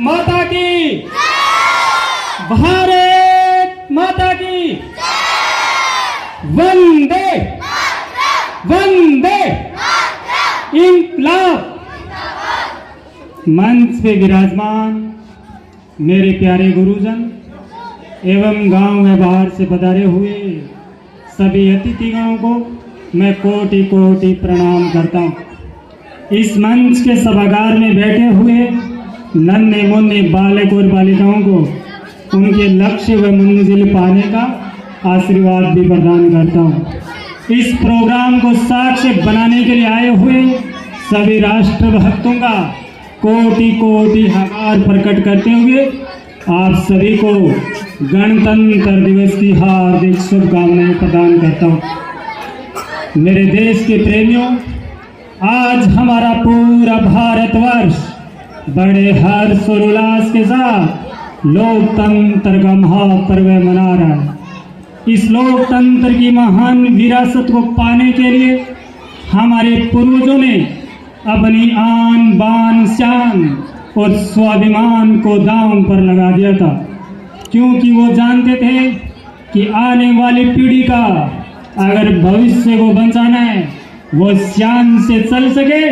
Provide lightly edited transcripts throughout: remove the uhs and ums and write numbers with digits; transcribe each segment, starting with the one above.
माता की, भारत माता की, वंदे वंदे इंकलाब। मंच पे विराजमान मेरे प्यारे गुरुजन एवं गांव में बाहर से पधारे हुए सभी अतिथिगणों को मैं कोटि कोटि प्रणाम करता हूँ। इस मंच के सभागार में बैठे हुए नन्हे मुन्ने बालक और बालिकाओं को उनके लक्ष्य व मंजिल पाने का आशीर्वाद भी प्रदान करता हूँ। इस प्रोग्राम को साक्ष्य बनाने के लिए आए हुए सभी राष्ट्रभक्तों का कोटि कोटि आभार प्रकट करते हुए आप सभी को गणतंत्र दिवस की हार्दिक शुभकामनाएं प्रदान करता हूँ। मेरे देश के प्रेमियों, आज हमारा पूरा भारतवर्ष बड़े हर्ष और उल्लास के साथ लोकतंत्र का महापर्व मना रहा है। इस लोकतंत्र की महान विरासत को पाने के लिए हमारे पूर्वजों ने अपनी आन बान शान और स्वाभिमान को दांव पर लगा दिया था, क्योंकि वो जानते थे कि आने वाली पीढ़ी का अगर भविष्य को बचाना है, वो शान से चल सके,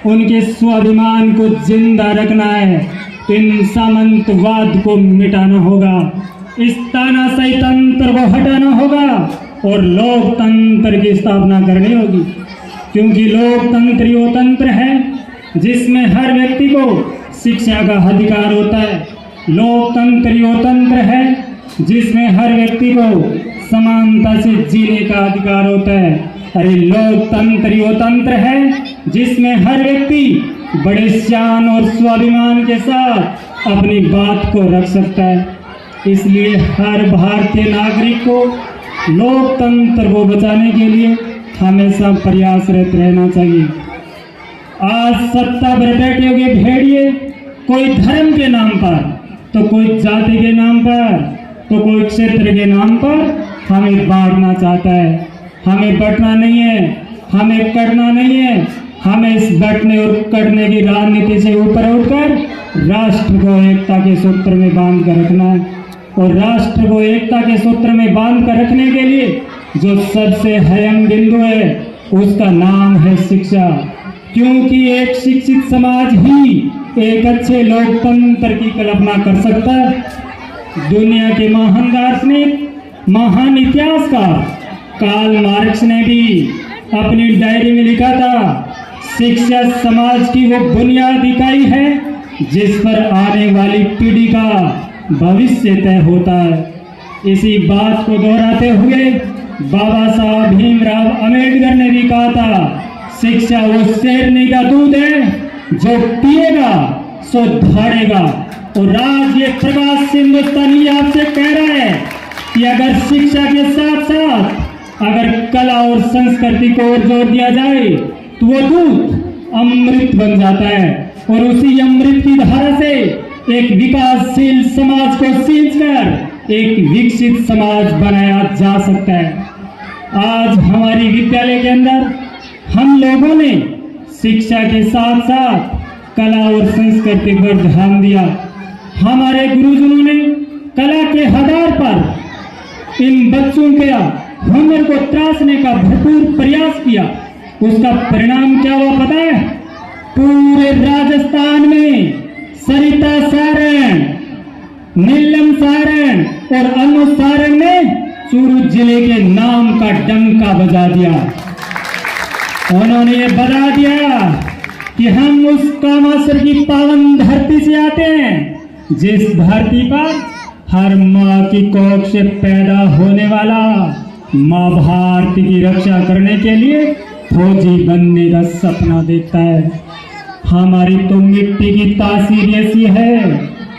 उनके स्वाभिमान को जिंदा रखना है, तो इन सामंतवाद को मिटाना होगा, इस तानाशाही तंत्र को हटाना होगा और लोकतंत्र की स्थापना करनी होगी। क्योंकि लोकतंत्र वो तंत्र है जिसमें हर व्यक्ति को शिक्षा का अधिकार होता है। लोकतंत्र वो तंत्र है जिसमें हर व्यक्ति को समानता से जीने का अधिकार होता है। अरे लोकतंत्र वो तंत्र है जिसमें हर व्यक्ति बड़े शान और स्वाभिमान के साथ अपनी बात को रख सकता है। इसलिए हर भारतीय नागरिक को लोकतंत्र को बचाने के लिए हमेशा प्रयासरत रहना चाहिए। आज सत्ता पर बैठे हुए भेड़िए कोई धर्म के नाम पर, तो कोई जाति के नाम पर, तो कोई क्षेत्र के नाम पर हमें बांटना चाहता है। हमें बंटना नहीं है, हमें करना नहीं है। हमें इस बंटने और करने की राजनीति से ऊपर उठकर राष्ट्र को एकता के सूत्र में बांध कर रखना है। और राष्ट्र को एकता के सूत्र में बांध कर रखने के लिए जो सबसे अहम बिंदु है उसका नाम है शिक्षा। क्योंकि एक शिक्षित समाज ही एक अच्छे लोकतंत्र की कल्पना कर सकता है। दुनिया के महान दार्शनिक, महान इतिहासकार कार्ल मार्क्स ने भी अपनी डायरी में लिखा था, शिक्षा समाज की वो बुनियादी इकाई है जिस पर आने वाली पीढ़ी का भविष्य तय होता है। इसी बात को दोहराते हुए बाबा साहब भीमराव अम्बेडकर ने भी कहा था, शिक्षा वो शेरनी का दूध है जो पिएगा सो धाड़ेगा। और आज ये प्रकाश हिंदुस्तानी आपसे कह रहा है कि अगर शिक्षा के साथ साथ अगर कला और संस्कृति को और जोर दिया जाए तो वो दूध अमृत बन जाता है और उसी अमृत की धारा से एक विकासशील समाज को सींचकर एक विकसित समाज बनाया जा सकता है। आज हमारी विद्यालय के अंदर हम लोगों ने शिक्षा के साथ साथ कला और संस्कृति पर ध्यान दिया। हमारे गुरुजनों ने कला के आधार पर इन बच्चों के हुनर को तराशने का भरपूर प्रयास किया। उसका परिणाम क्या हुआ पता है? पूरे राजस्थान में सरिता सारण, नीलम सारण और अनु सारण ने चूरू जिले के नाम का डंका बजा दिया। उन्होंने ये बता दिया कि हम उस कामासर की पावन धरती से आते हैं जिस धरती पर हर माँ की कोख से पैदा होने वाला माँ भारती की रक्षा करने के लिए फौजी बनने का सपना देखता है। हमारी तो मिट्टी की तासीर ऐसी है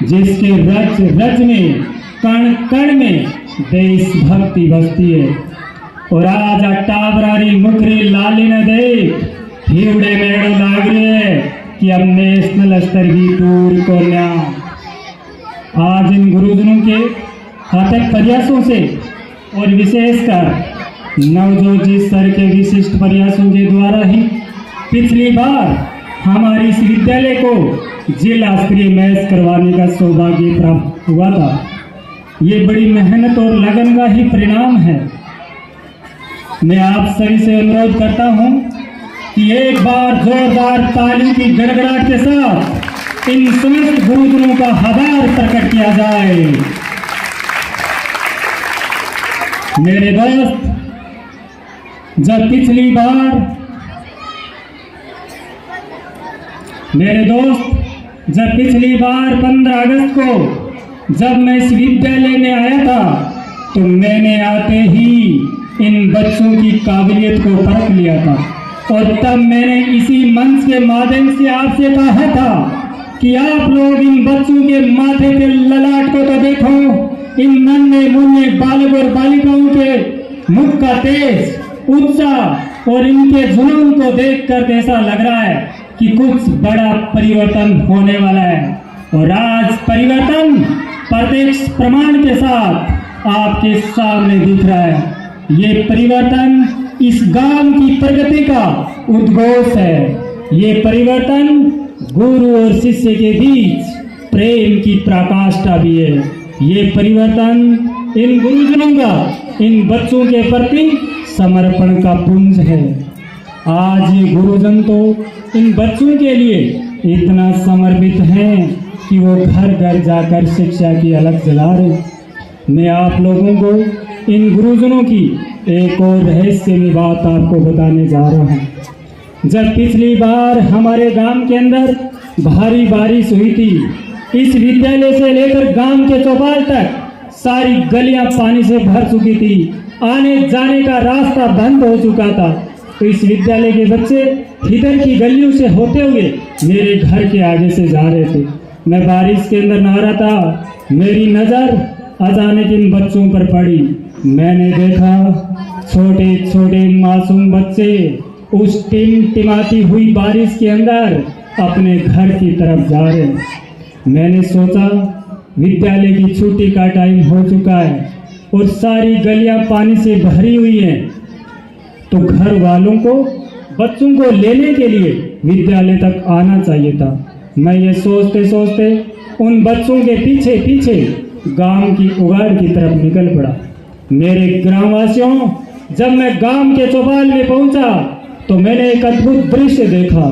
जिसके रज रज में, कण कण में देशभक्ति बसती है। और आज टाबरारी मुखरी लाली न देख हिवड़े मेड़ो लाग रहे है कि अब नेशनल स्तर की टूर को न्या। आज इन गुरुजनों के अथक प्रयासों से और विशेषकर नवजोत जी सर के विशिष्ट प्रयासों के द्वारा ही पिछली बार हमारे इस विद्यालय को जिला स्तरीय मैच करवाने का सौभाग्य प्राप्त हुआ था। ये बड़ी मेहनत और लगन का ही परिणाम है। मैं आप सभी से अनुरोध करता हूं कि एक बार जोरदार ताली की गड़गड़ाहट के साथ इन समस्त गुरुजनों का आभार प्रकट किया जाए। मेरे दोस्त, जब पिछली बार 15 अगस्त को जब मैं इस विद्यालय में आया था तो मैंने आते ही इन बच्चों की काबिलियत को परख लिया था और तब मैंने इसी मंच के माध्यम से आपसे कहा था कि आप लोग इन बच्चों के माथे के ललाट को तो देखो, इन नन्हे मुन्ने बालक और बालिकाओं के मुख का तेज, उत्साह और इनके जुनून को देखकर ऐसा लग रहा है कि कुछ बड़ा परिवर्तन होने वाला है। और आज परिवर्तन प्रत्यक्ष प्रमाण के साथ आपके सामने दिख रहा है। ये परिवर्तन इस गांव की प्रगति का उद्घोष है। ये परिवर्तन गुरु और शिष्य के बीच प्रेम की पराकाष्ठा भी है। ये परिवर्तन इन गुरुजनों का इन बच्चों के प्रति समर्पण का पुंज है। आज ये गुरुजन तो इन बच्चों के लिए इतना समर्पित हैं कि वो घर घर जाकर शिक्षा की अलग जला रहे। मैं आप लोगों को इन गुरुजनों की एक और रहस्यमयी बात आपको बताने जा रहा हूँ। जब पिछली बार हमारे गांव के अंदर भारी बारिश हुई थी, इस विद्यालय से लेकर गांव के चौपाल तक सारी गलियां पानी से भर चुकी थी। आने जाने का रास्ता बंद हो चुका था। तो इस विद्यालय के बच्चे इधर की गलियों से होते हुए मेरे घर के आगे से जा रहे थे। मैं बारिश के अंदर नहा रहा था। मेरी नज़र अचानक इन बच्चों पर पड़ी। मैंने देखा छोटे छोटे मासूम बच्चे उस टिमटिमाती हुई बारिश के अंदर अपने घर की तरफ जा रहे हैं। मैंने सोचा विद्यालय की छुट्टी का टाइम हो चुका है और सारी गलियां पानी से भरी हुई हैं, तो घर वालों को बच्चों को लेने के लिए विद्यालय तक आना चाहिए था। मैं ये सोचते सोचते उन बच्चों के पीछे पीछे गांव की उगाड़ की तरफ निकल पड़ा। मेरे ग्रामवासियों, जब मैं गांव के चौपाल में पहुंचा तो मैंने एक अद्भुत दृश्य देखा।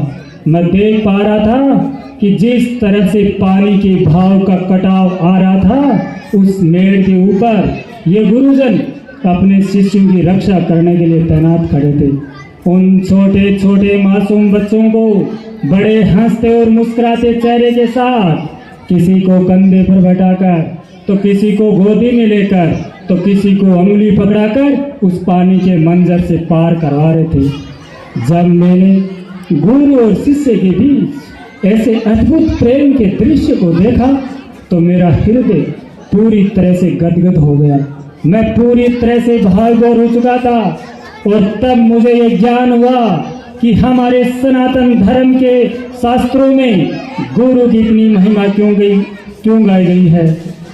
मैं देख पा रहा था कि जिस तरह से पानी के भाव का कटाव आ रहा था, उस मेड़ के ऊपर ये गुरुजन अपने शिष्यों की रक्षा करने के लिए तैनात खड़े थे। उन छोटे छोटे मासूम बच्चों को बड़े हंसते और मुस्कुराते चेहरे के साथ किसी को कंधे पर बैठाकर, तो किसी को गोदी में लेकर, तो किसी को अंगुली पकड़ाकर उस पानी के मंजर से पार करवा रहे थे। जब मैंने गुरु और शिष्य के बीच ऐसे अद्भुत प्रेम के दृश्य को देखा तो मेरा हृदय पूरी तरह से गदगद हो गया। मैं पूरी तरह से भावुक हो चुका था और तब मुझे ये ज्ञान हुआ कि हमारे सनातन धर्म के शास्त्रों में गुरु की इतनी महिमा क्यों गाई गई है।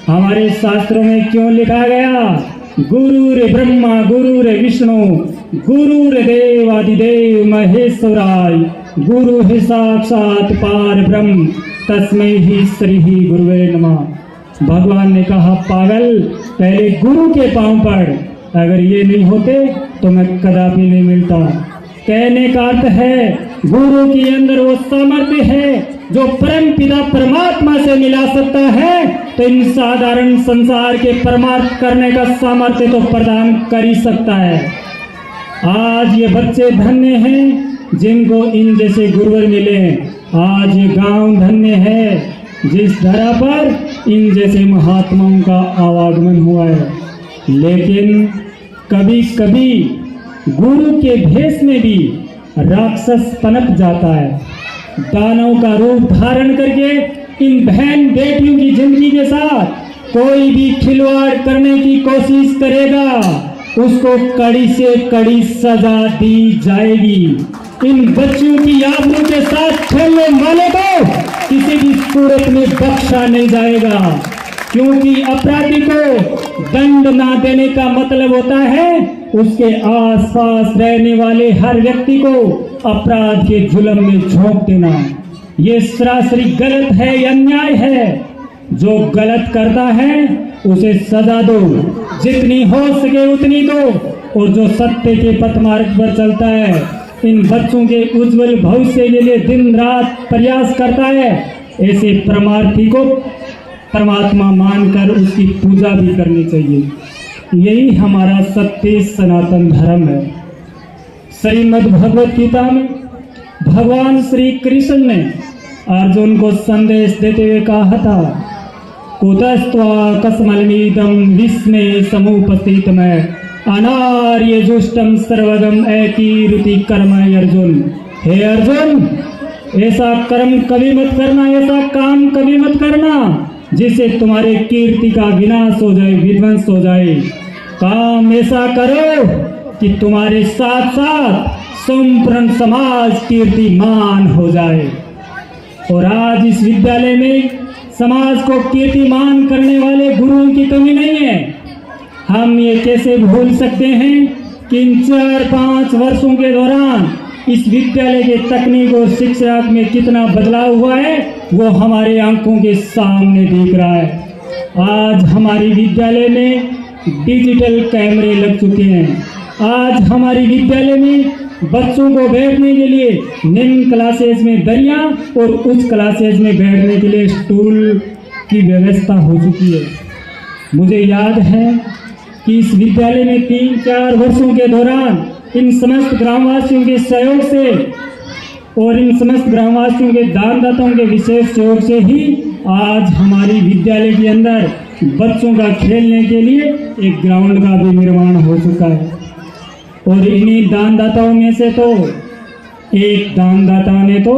हमारे शास्त्रों में क्यों लिखा गया, गुरु रे ब्रह्मा गुरु रे विष्णु गुरु रे देवादिदेव महेश्वराय, गुरु है साक्षात पार ब्रह्म तस्मै ही श्री ही गुरुवे नमः। भगवान ने कहा, पागल, पहले गुरु के पांव पड़, अगर ये नहीं होते तो मैं कदापि नहीं मिलता। कहने का अर्थ है गुरु के अंदर वो सामर्थ्य है जो परम पिता परमात्मा से मिला सकता है, तो इन साधारण संसार के परमार्थ करने का सामर्थ्य तो प्रदान कर ही सकता है। आज ये बच्चे धन्य हैं जिनको इन जैसे गुरुवर मिले। आज ये गांव धन्य है जिस धरा पर इन जैसे महात्माओं का आवागमन हुआ है। लेकिन कभी कभी गुरु के भेष में भी राक्षस पनप जाता है। दानव का रूप धारण करके इन बहन बेटियों की जिंदगी के साथ कोई भी खिलवाड़ करने की कोशिश करेगा, उसको कड़ी से कड़ी सजा दी जाएगी। इन बच्चों की आबरू के साथ खेलने वाले को किसी भी सूरत में बख्शा नहीं जाएगा, क्योंकि अपराधी को दंड ना देने का मतलब होता है उसके आसपास रहने वाले हर व्यक्ति को अपराध के जुल्म में झोंक देना ये सरासरी गलत है, अन्याय है। जो गलत करता है उसे सजा दो, जितनी हो सके उतनी दो, और जो सत्य के पथ मार्ग पर चलता है, इन बच्चों के उज्जवल भविष्य के लिए दिन रात प्रयास करता है, ऐसे परमार्थी को परमात्मा मानकर उसकी पूजा भी करनी चाहिए। यही हमारा सत्य सनातन धर्म है। श्रीमद् भगवत गीता में भगवान श्री कृष्ण ने अर्जुन को संदेश देते हुए कहा था, कुतस्त्वा कस्मलमीदं विस्मे समुपस्थितमय अनार्य जुष्टम सर्वगम एकीरुति कर्म अर्जुन। हे अर्जुन, ऐसा कर्म कभी मत करना, ऐसा काम कभी मत करना जिससे तुम्हारे कीर्ति का विनाश हो जाए, विध्वंस हो जाए। काम ऐसा करो कि तुम्हारे साथ साथ संपूर्ण समाज कीर्तिमान हो जाए। और आज इस विद्यालय में समाज को कीर्तिमान करने वाले गुरुओं की कमी नहीं है। हम ये कैसे भूल सकते हैं कि इन 4-5 वर्षों के दौरान इस विद्यालय के तकनीक और शिक्षा में कितना बदलाव हुआ है, वो हमारे आंखों के सामने दिख रहा है। आज हमारी विद्यालय में डिजिटल कैमरे लग चुके हैं। आज हमारी विद्यालय में बच्चों को बैठने के लिए निम्न क्लासेज में दरिया और उच्च क्लासेज में बैठने के लिए स्टूल की व्यवस्था हो चुकी है। मुझे याद है कि इस विद्यालय में 3-4 वर्षों के दौरान इन समस्त ग्रामवासियों के सहयोग से और इन समस्त ग्रामवासियों के दानदाताओं के विशेष सहयोग से ही आज हमारी विद्यालय के अंदर बच्चों का खेलने के लिए एक ग्राउंड का भी निर्माण हो चुका है। और इन्हीं दानदाताओं में से तो एक दानदाता ने तो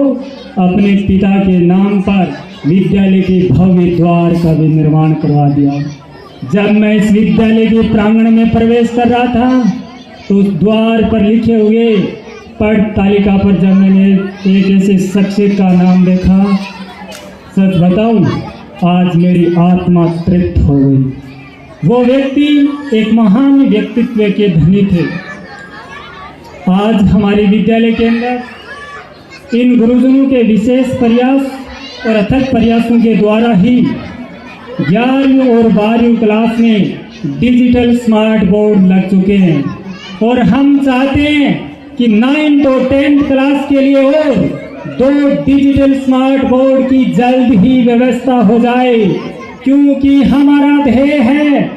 अपने पिता के नाम पर विद्यालय के भव्य द्वार का भी निर्माण करवा दिया। जब मैं इस विद्यालय के प्रांगण में प्रवेश कर रहा था तो उस द्वार पर लिखे हुए पढ़ तालिका पर जब मैंने एक ऐसे शख्सियत का नाम देखा, सच बताऊं, आज मेरी आत्मा तृप्त हो गई। वो व्यक्ति एक महान व्यक्तित्व के धनी थे। आज हमारे विद्यालय के अंदर इन गुरुजनों के विशेष प्रयास और अथक प्रयासों के द्वारा ही 11वीं और 12वीं क्लास में डिजिटल स्मार्ट बोर्ड लग चुके हैं। और हम चाहते हैं कि 9th और 10th क्लास के लिए और 2 डिजिटल स्मार्ट बोर्ड की जल्द ही व्यवस्था हो जाए, क्योंकि हमारा ध्येय है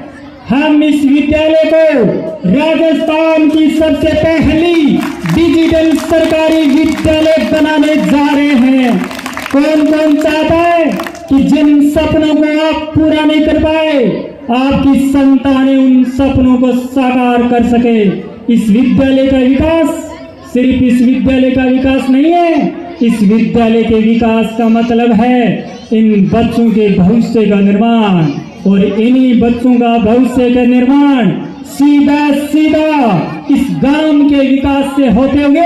हम इस विद्यालय को राजस्थान की सबसे पहली डिजिटल सरकारी विद्यालय बनाने जा रहे हैं। कौन कौन चाहता है कि जिन सपनों को आप पूरा नहीं कर पाए, आपकी संतानें उन सपनों को साकार कर सके। इस विद्यालय का विकास सिर्फ इस विद्यालय का विकास नहीं है, इस विद्यालय के विकास का मतलब है इन बच्चों के भविष्य का निर्माण, और इन्हीं बच्चों का भविष्य का निर्माण सीधा इस गांव के विकास से होते हुए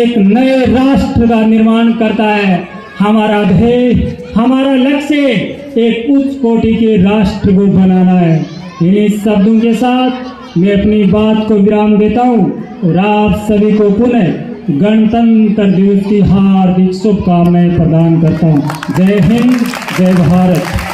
एक नए राष्ट्र का निर्माण करता है। हमारा ध्येय, हमारा लक्ष्य एक उच्च कोटि के राष्ट्र को बनाना है। इन्हीं शब्दों के साथ मैं अपनी बात को विराम देता हूँ और आप सभी को पुनः गणतंत्र दिवस की हार्दिक शुभकामनाएं प्रदान करता हूँ। जय हिंद, जय भारत।